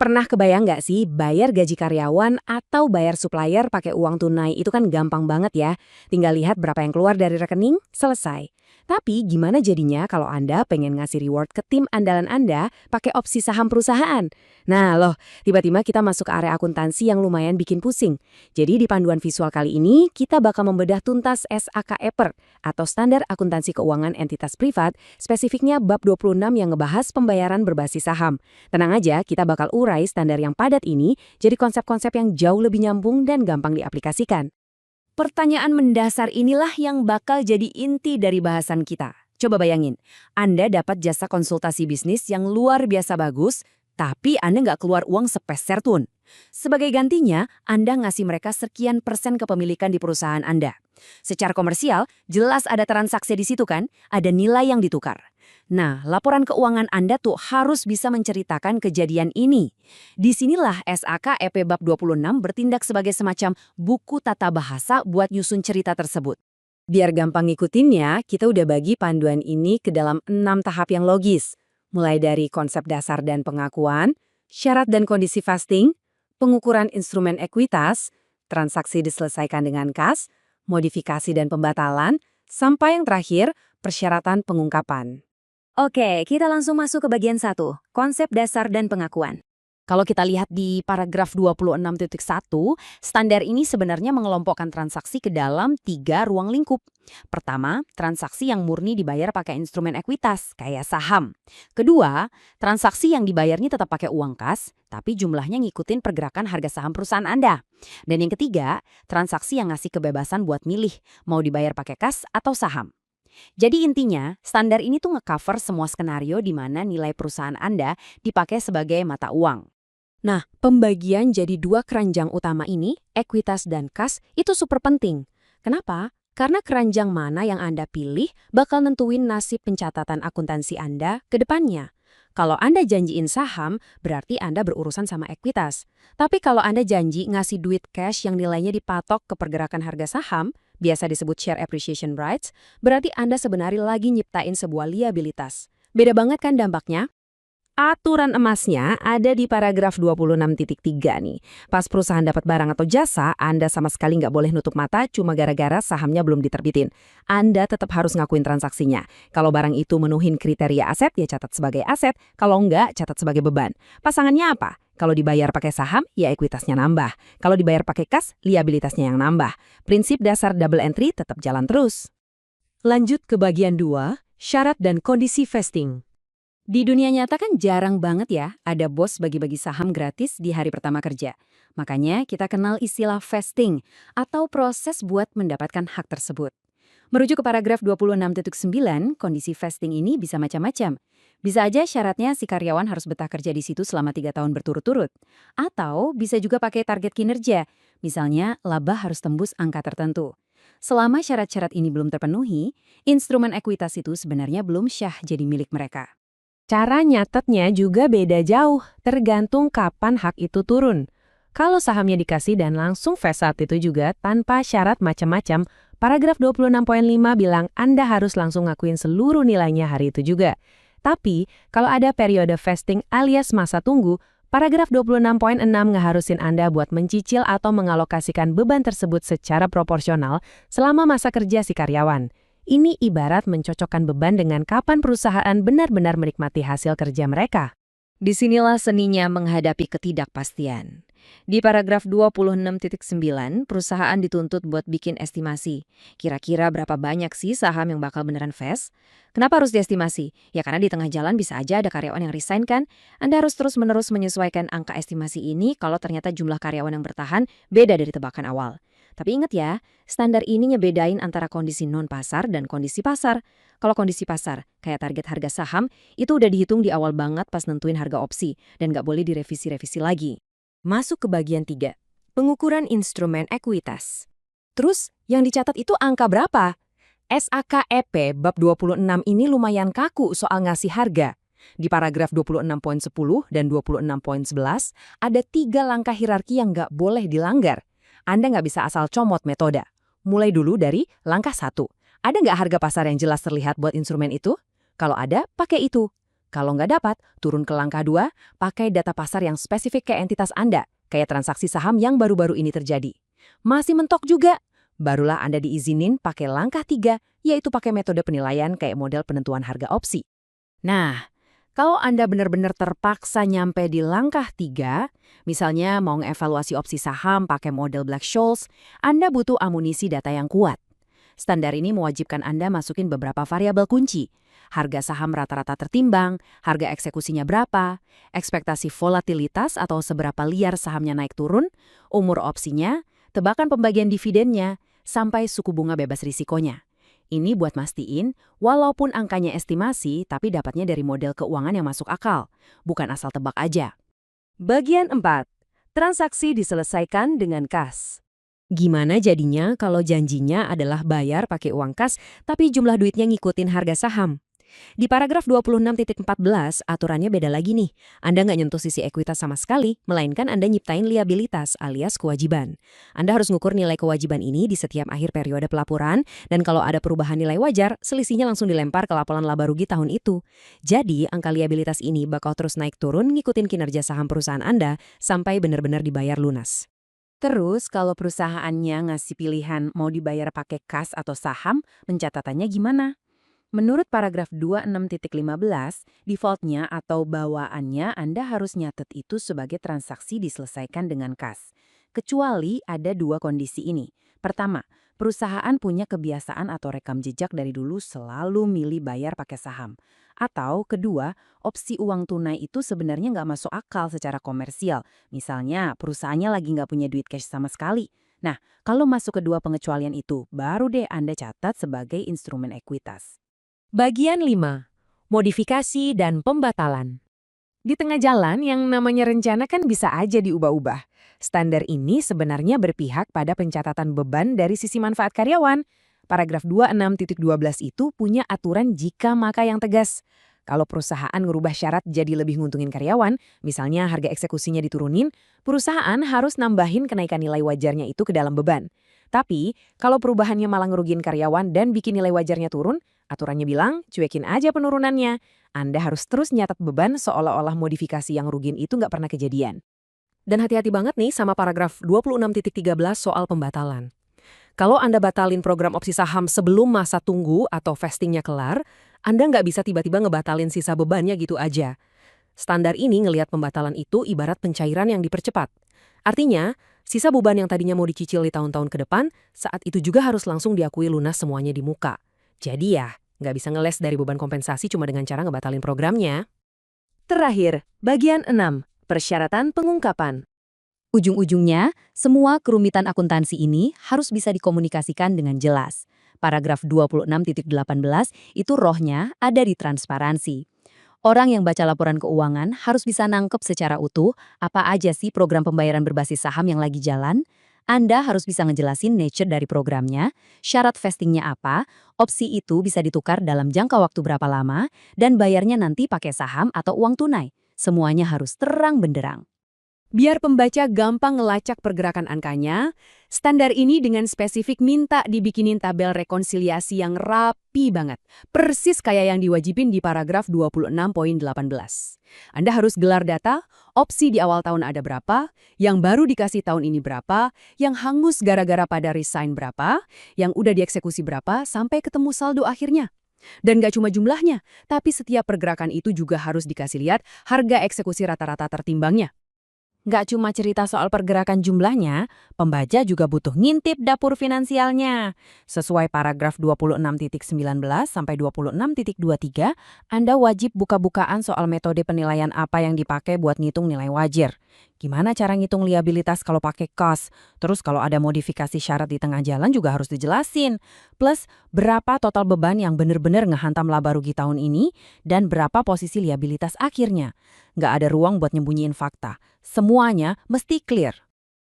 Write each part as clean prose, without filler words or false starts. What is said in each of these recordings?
Pernah kebayang nggak sih bayar gaji karyawan atau bayar supplier pakai uang tunai itu kan gampang banget ya. Tinggal lihat berapa yang keluar dari rekening, selesai. Tapi gimana jadinya kalau Anda pengen ngasih reward ke tim andalan Anda pakai opsi saham perusahaan? Nah loh, tiba-tiba kita masuk ke area akuntansi yang lumayan bikin pusing. Jadi di panduan visual kali ini, kita bakal membedah tuntas SAK-EPER atau Standar Akuntansi Keuangan Entitas Privat, spesifiknya bab 26 yang ngebahas pembayaran berbasis saham. Tenang aja, kita bakal urai standar yang padat ini jadi konsep-konsep yang jauh lebih nyambung dan gampang diaplikasikan. Pertanyaan mendasar inilah yang bakal jadi inti dari bahasan kita. Coba bayangin, Anda dapat jasa konsultasi bisnis yang luar biasa bagus, tapi Anda nggak keluar uang sepeser pun. Sebagai gantinya, Anda ngasih mereka sekian persen kepemilikan di perusahaan Anda. Secara komersial, jelas ada transaksi di situ kan, ada nilai yang ditukar. Nah, laporan keuangan Anda tuh harus bisa menceritakan kejadian ini. Disinilah SAK-EP Bab 26 bertindak sebagai semacam buku tata bahasa buat nyusun cerita tersebut. Biar gampang ngikutinnya, kita udah bagi panduan ini ke dalam 6 tahap yang logis. Mulai dari konsep dasar dan pengakuan, syarat dan kondisi fasting, pengukuran instrumen ekuitas, transaksi diselesaikan dengan kas, modifikasi dan pembatalan, sampai yang terakhir, persyaratan pengungkapan. Oke, kita langsung masuk ke bagian 1, konsep dasar dan pengakuan. Kalau kita lihat di paragraf 26.1, standar ini sebenarnya mengelompokkan transaksi ke dalam 3 ruang lingkup. Pertama, transaksi yang murni dibayar pakai instrumen ekuitas, kayak saham. Kedua, transaksi yang dibayarnya tetap pakai uang kas, tapi jumlahnya ngikutin pergerakan harga saham perusahaan Anda. Dan yang ketiga, transaksi yang ngasih kebebasan buat milih, mau dibayar pakai kas atau saham. Jadi intinya, standar ini tuh nge-cover semua skenario di mana nilai perusahaan Anda dipakai sebagai mata uang. Nah, pembagian jadi 2 keranjang utama ini, ekuitas dan kas, itu super penting. Kenapa? Karena keranjang mana yang Anda pilih bakal nentuin nasib pencatatan akuntansi Anda ke depannya. Kalau Anda janjiin saham, berarti Anda berurusan sama ekuitas. Tapi kalau Anda janji ngasih duit cash yang nilainya dipatok ke pergerakan harga saham, biasa disebut share appreciation rights, berarti Anda sebenarnya lagi nyiptain sebuah liabilitas. Beda banget kan dampaknya? Aturan emasnya ada di paragraf 26.3 nih. Pas perusahaan dapat barang atau jasa, Anda sama sekali nggak boleh nutup mata cuma gara-gara sahamnya belum diterbitin. Anda tetap harus ngakuin transaksinya. Kalau barang itu menuhin kriteria aset, ya catat sebagai aset. Kalau nggak, catat sebagai beban. Pasangannya apa? Kalau dibayar pakai saham, ya ekuitasnya nambah. Kalau dibayar pakai kas, liabilitasnya yang nambah. Prinsip dasar double entry tetap jalan terus. Lanjut ke bagian 2, syarat dan kondisi vesting. Di dunia nyata kan jarang banget ya ada bos bagi-bagi saham gratis di hari pertama kerja. Makanya kita kenal istilah vesting atau proses buat mendapatkan hak tersebut. Merujuk ke paragraf 26.9, kondisi vesting ini bisa macam-macam. Bisa aja syaratnya si karyawan harus betah kerja di situ selama 3 tahun berturut-turut. Atau bisa juga pakai target kinerja, misalnya laba harus tembus angka tertentu. Selama syarat-syarat ini belum terpenuhi, instrumen ekuitas itu sebenarnya belum syah jadi milik mereka. Cara nyatetnya juga beda jauh, tergantung kapan hak itu turun. Kalau sahamnya dikasih dan langsung vest saat itu juga tanpa syarat macam-macam, paragraf 26.5 bilang Anda harus langsung ngakuin seluruh nilainya hari itu juga. Tapi, kalau ada periode vesting alias masa tunggu, paragraf 26.6 ngeharusin Anda buat mencicil atau mengalokasikan beban tersebut secara proporsional selama masa kerja si karyawan. Ini ibarat mencocokkan beban dengan kapan perusahaan benar-benar menikmati hasil kerja mereka. Disinilah seninya menghadapi ketidakpastian. Di paragraf 26.9, perusahaan dituntut buat bikin estimasi. Kira-kira berapa banyak sih saham yang bakal beneran vest? Kenapa harus diestimasi? Ya karena di tengah jalan bisa aja ada karyawan yang resign kan? Anda harus terus-menerus menyesuaikan angka estimasi ini kalau ternyata jumlah karyawan yang bertahan beda dari tebakan awal. Tapi ingat ya, standar ini ngebedain antara kondisi non-pasar dan kondisi pasar. Kalau kondisi pasar, kayak target harga saham, itu udah dihitung di awal banget pas nentuin harga opsi dan nggak boleh direvisi-revisi lagi. Masuk ke bagian 3, pengukuran instrumen ekuitas. Terus, yang dicatat itu angka berapa? SAK-EP bab 26 ini lumayan kaku soal ngasih harga. Di paragraf 26.10 dan 26.11, ada 3 langkah hierarki yang nggak boleh dilanggar. Anda nggak bisa asal comot metode. Mulai dulu dari langkah 1. Ada nggak harga pasar yang jelas terlihat buat instrumen itu? Kalau ada, pakai itu. Kalau nggak dapat, turun ke langkah 2, pakai data pasar yang spesifik ke entitas Anda, kayak transaksi saham yang baru-baru ini terjadi. Masih mentok juga? Barulah Anda diizinin pakai langkah 3, yaitu pakai metode penilaian kayak model penentuan harga opsi. Nah, kalau Anda benar-benar terpaksa nyampe di langkah 3, misalnya mau ngevaluasi opsi saham pakai model Black-Scholes, Anda butuh amunisi data yang kuat. Standar ini mewajibkan Anda masukin beberapa variabel kunci. Harga saham rata-rata tertimbang, harga eksekusinya berapa, ekspektasi volatilitas atau seberapa liar sahamnya naik turun, umur opsinya, tebakan pembagian dividennya, sampai suku bunga bebas risikonya. Ini buat mastiin, walaupun angkanya estimasi, tapi dapatnya dari model keuangan yang masuk akal, bukan asal tebak aja. Bagian 4. Transaksi diselesaikan dengan kas. Gimana jadinya kalau janjinya adalah bayar pakai uang kas, tapi jumlah duitnya ngikutin harga saham? Di paragraf 26.14, aturannya beda lagi nih. Anda nggak nyentuh sisi ekuitas sama sekali, melainkan Anda nyiptain liabilitas alias kewajiban. Anda harus ngukur nilai kewajiban ini di setiap akhir periode pelaporan, dan kalau ada perubahan nilai wajar, selisihnya langsung dilempar ke laporan laba rugi tahun itu. Jadi, angka liabilitas ini bakal terus naik turun ngikutin kinerja saham perusahaan Anda sampai benar-benar dibayar lunas. Terus, kalau perusahaannya ngasih pilihan mau dibayar pakai kas atau saham, pencatatannya gimana? Menurut paragraf 26.15, defaultnya atau bawaannya Anda harus nyatet itu sebagai transaksi diselesaikan dengan kas. Kecuali ada dua kondisi ini. Pertama, perusahaan punya kebiasaan atau rekam jejak dari dulu selalu milih bayar pakai saham. Atau kedua, opsi uang tunai itu sebenarnya nggak masuk akal secara komersial. Misalnya, perusahaannya lagi nggak punya duit cash sama sekali. Nah, kalau masuk kedua pengecualian itu, baru deh Anda catat sebagai instrumen ekuitas. Bagian 5. Modifikasi dan pembatalan. Di tengah jalan yang namanya rencana kan bisa aja diubah-ubah. Standar ini sebenarnya berpihak pada pencatatan beban dari sisi manfaat karyawan. Paragraf 26.12 itu punya aturan jika maka yang tegas. Kalau perusahaan ngerubah syarat jadi lebih nguntungin karyawan, misalnya harga eksekusinya diturunin, perusahaan harus nambahin kenaikan nilai wajarnya itu ke dalam beban. Tapi, kalau perubahannya malah ngerugiin karyawan dan bikin nilai wajarnya turun, aturannya bilang, cuekin aja penurunannya. Anda harus terus nyatat beban seolah-olah modifikasi yang rugiin itu nggak pernah kejadian. Dan hati-hati banget nih sama paragraf 26.13 soal pembatalan. Kalau Anda batalin program opsi saham sebelum masa tunggu atau vestingnya kelar, Anda nggak bisa tiba-tiba ngebatalin sisa bebannya gitu aja. Standar ini ngelihat pembatalan itu ibarat pencairan yang dipercepat. Artinya, sisa beban yang tadinya mau dicicil di tahun-tahun ke depan, saat itu juga harus langsung diakui lunas semuanya di muka. Jadi ya, nggak bisa ngeles dari beban kompensasi cuma dengan cara ngebatalin programnya. Terakhir, bagian 6, persyaratan pengungkapan. Ujung-ujungnya, semua kerumitan akuntansi ini harus bisa dikomunikasikan dengan jelas. Paragraf 26.18 itu rohnya ada di transparansi. Orang yang baca laporan keuangan harus bisa nangkep secara utuh apa aja sih program pembayaran berbasis saham yang lagi jalan. Anda harus bisa ngejelasin nature dari programnya, syarat vestingnya apa, opsi itu bisa ditukar dalam jangka waktu berapa lama, dan bayarnya nanti pakai saham atau uang tunai. Semuanya harus terang benderang. Biar pembaca gampang ngelacak pergerakan angkanya, standar ini dengan spesifik minta dibikinin tabel rekonsiliasi yang rapi banget. Persis kayak yang diwajibin di paragraf 26.18. Anda harus gelar data, opsi di awal tahun ada berapa, yang baru dikasih tahun ini berapa, yang hangus gara-gara pada resign berapa, yang udah dieksekusi berapa, sampai ketemu saldo akhirnya. Dan gak cuma jumlahnya, tapi setiap pergerakan itu juga harus dikasih lihat harga eksekusi rata-rata tertimbangnya. Nggak cuma cerita soal pergerakan jumlahnya, pembaca juga butuh ngintip dapur finansialnya. Sesuai paragraf 26.19 sampai 26.23, Anda wajib buka-bukaan soal metode penilaian apa yang dipakai buat ngitung nilai wajar. Gimana cara ngitung liabilitas kalau pakai cost? Terus kalau ada modifikasi syarat di tengah jalan juga harus dijelasin. Plus, berapa total beban yang benar-benar ngehantam laba rugi tahun ini dan berapa posisi liabilitas akhirnya. Nggak ada ruang buat nyembunyiin fakta. Semuanya mesti clear.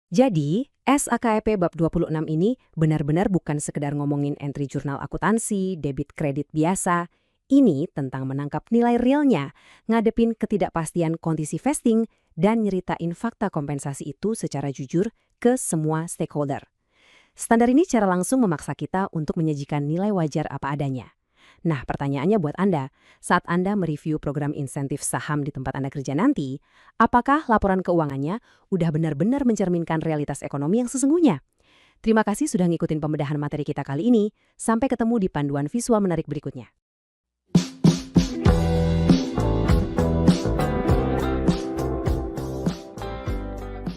Jadi, SAKEP bab 26 ini benar-benar bukan sekedar ngomongin entry jurnal akuntansi, debit kredit biasa. Ini tentang menangkap nilai realnya, ngadepin ketidakpastian kondisi vesting, dan nyeritain fakta kompensasi itu secara jujur ke semua stakeholder. Standar ini secara langsung memaksa kita untuk menyajikan nilai wajar apa adanya. Nah, pertanyaannya buat Anda, saat Anda mereview program insentif saham di tempat Anda kerja nanti, apakah laporan keuangannya udah benar-benar mencerminkan realitas ekonomi yang sesungguhnya? Terima kasih sudah ngikutin pembedahan materi kita kali ini. Sampai ketemu di panduan visual menarik berikutnya.